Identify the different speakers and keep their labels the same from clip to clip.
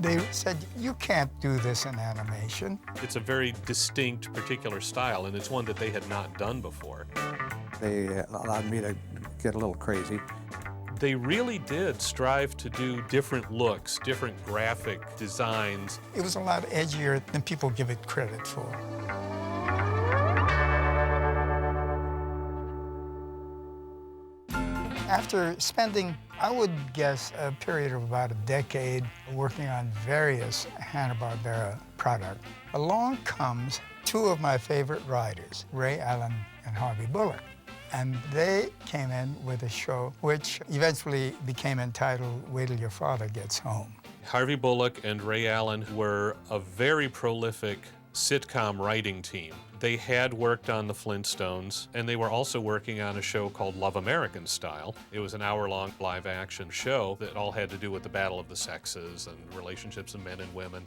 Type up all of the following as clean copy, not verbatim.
Speaker 1: They said, you can't do this in animation.
Speaker 2: It's a very distinct, particular style, and it's one that they had not done before.
Speaker 3: They allowed me to get a little crazy.
Speaker 2: They really did strive to do different looks, different graphic designs.
Speaker 1: It was a lot edgier than people give it credit for. After spending, I would guess, a period of about a decade working on various Hanna-Barbera products, along comes two of my favorite writers, Ray Allen and Harvey Bullock. And they came in with a show which eventually became entitled Wait Till Your Father Gets Home.
Speaker 2: Harvey Bullock and Ray Allen were a very prolific sitcom writing team. They had worked on the Flintstones, and they were also working on a show called Love American Style. It was an hour-long live-action show that all had to do with the battle of the sexes and relationships of men and women.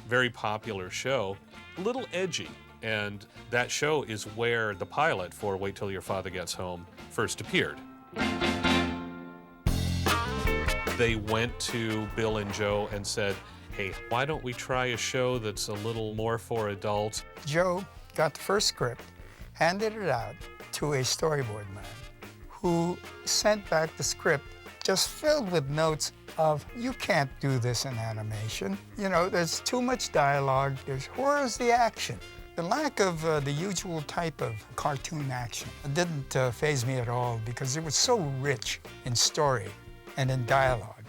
Speaker 2: Very popular show, a little edgy. And that show is where the pilot for Wait Till Your Father Gets Home first appeared. They went to Bill and Joe and said, hey, why don't we try a show that's a little more for adults?
Speaker 1: Joe got the first script, handed it out to a storyboard man who sent back the script just filled with notes of, you can't do this in animation. You know, there's too much dialogue. Where's the action? The lack of the usual type of cartoon action didn't faze me at all because it was so rich in story and in dialogue.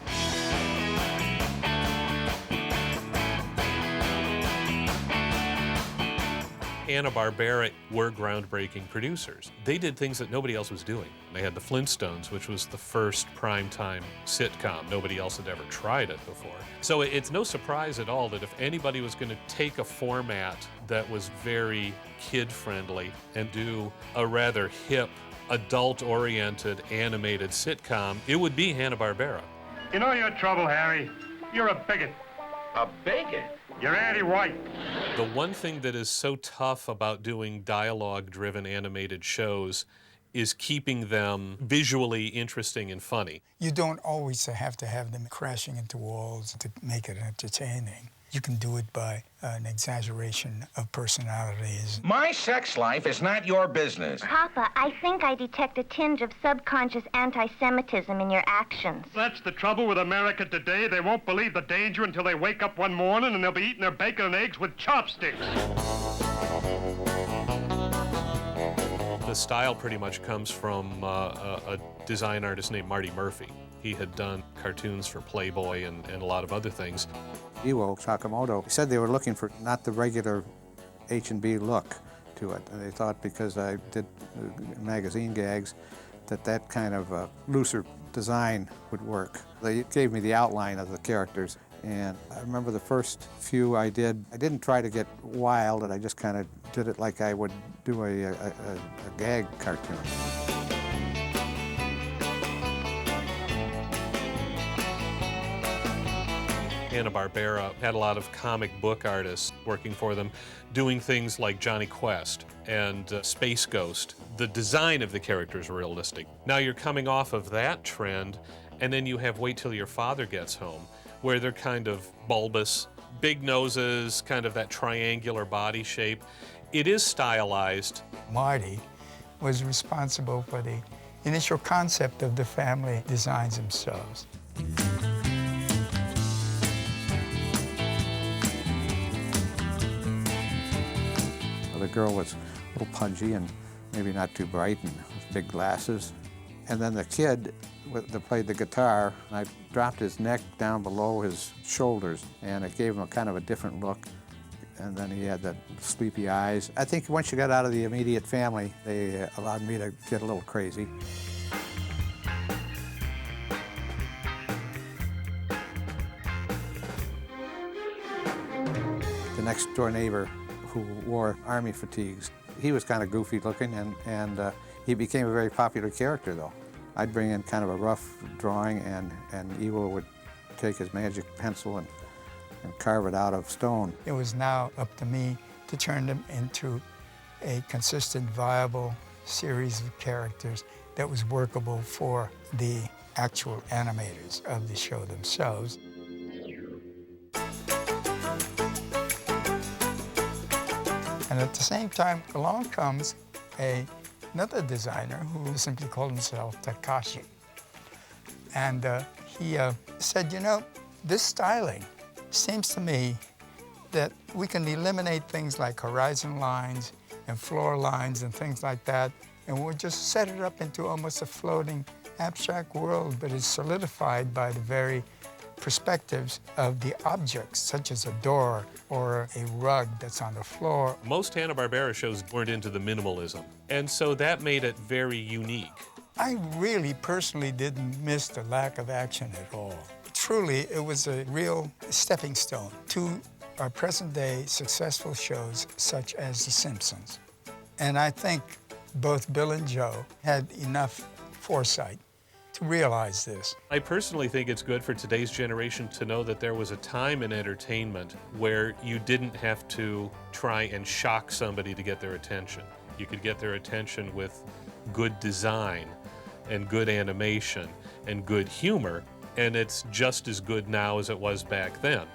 Speaker 2: Hanna-Barbera were groundbreaking producers. They did things that nobody else was doing. They had the Flintstones, which was the first primetime sitcom. Nobody else had ever tried it before. So it's no surprise at all that if anybody was going to take a format that was very kid-friendly and do a rather hip, adult-oriented animated sitcom, it would be Hanna-Barbera.
Speaker 4: You know your trouble, Harry. You're a bigot.
Speaker 5: A bigot?
Speaker 4: You're anti-white.
Speaker 2: The one thing that is so tough about doing dialogue-driven animated shows is keeping them visually interesting and funny.
Speaker 1: You don't always have to have them crashing into walls to make it entertaining. You can do it by an exaggeration of personalities.
Speaker 5: My sex life is not your business.
Speaker 6: Papa, I think I detect a tinge of subconscious anti-Semitism in your actions.
Speaker 4: That's the trouble with America today. They won't believe the danger until they wake up one morning and they'll be eating their bacon and eggs with chopsticks.
Speaker 2: The style pretty much comes from a design artist named Marty Murphy. He had done cartoons for Playboy and a lot of other things.
Speaker 3: Iwo Sakamoto said they were looking for not the regular H&B look to it. And they thought because I did magazine gags that kind of looser design would work. They gave me the outline of the characters. And I remember the first few I didn't try to get wild, and I just kind of did it like I would do a gag cartoon.
Speaker 2: Hanna-Barbera had a lot of comic book artists working for them, doing things like Johnny Quest and Space Ghost. The design of the characters were realistic. Now you're coming off of that trend, and then you have Wait Till Your Father Gets Home, where they're kind of bulbous, big noses, kind of that triangular body shape. It is stylized.
Speaker 1: Marty was responsible for the initial concept of the family designs themselves.
Speaker 3: The girl was a little pudgy and maybe not too bright and with big glasses. And then the kid that played the guitar, I dropped his neck down below his shoulders, and it gave him a kind of a different look. And then he had the sleepy eyes. I think once you got out of the immediate family, they allowed me to get a little crazy. The next door neighbor who wore army fatigues, he was kind of goofy looking, and he became a very popular character, though. I'd bring in kind of a rough drawing, and Iwo would take his magic pencil and carve it out of stone.
Speaker 1: It was now up to me to turn them into a consistent, viable series of characters that was workable for the actual animators of the show themselves. And at the same time, along comes another designer who simply called himself Takashi. And he said, you know, this styling seems to me that we can eliminate things like horizon lines and floor lines and things like that, and we'll just set it up into almost a floating abstract world, but is solidified by the very perspectives of the objects, such as a door or a rug that's on the floor.
Speaker 2: Most Hanna-Barbera shows weren't into the minimalism, and so that made it very unique.
Speaker 1: I really personally didn't miss the lack of action at all. Truly, it was a real stepping stone to our present-day successful shows such as The Simpsons. And I think both Bill and Joe had enough foresight to realize this.
Speaker 2: I personally think it's good for today's generation to know that there was a time in entertainment where you didn't have to try and shock somebody to get their attention. You could get their attention with good design and good animation and good humor, and it's just as good now as it was back then.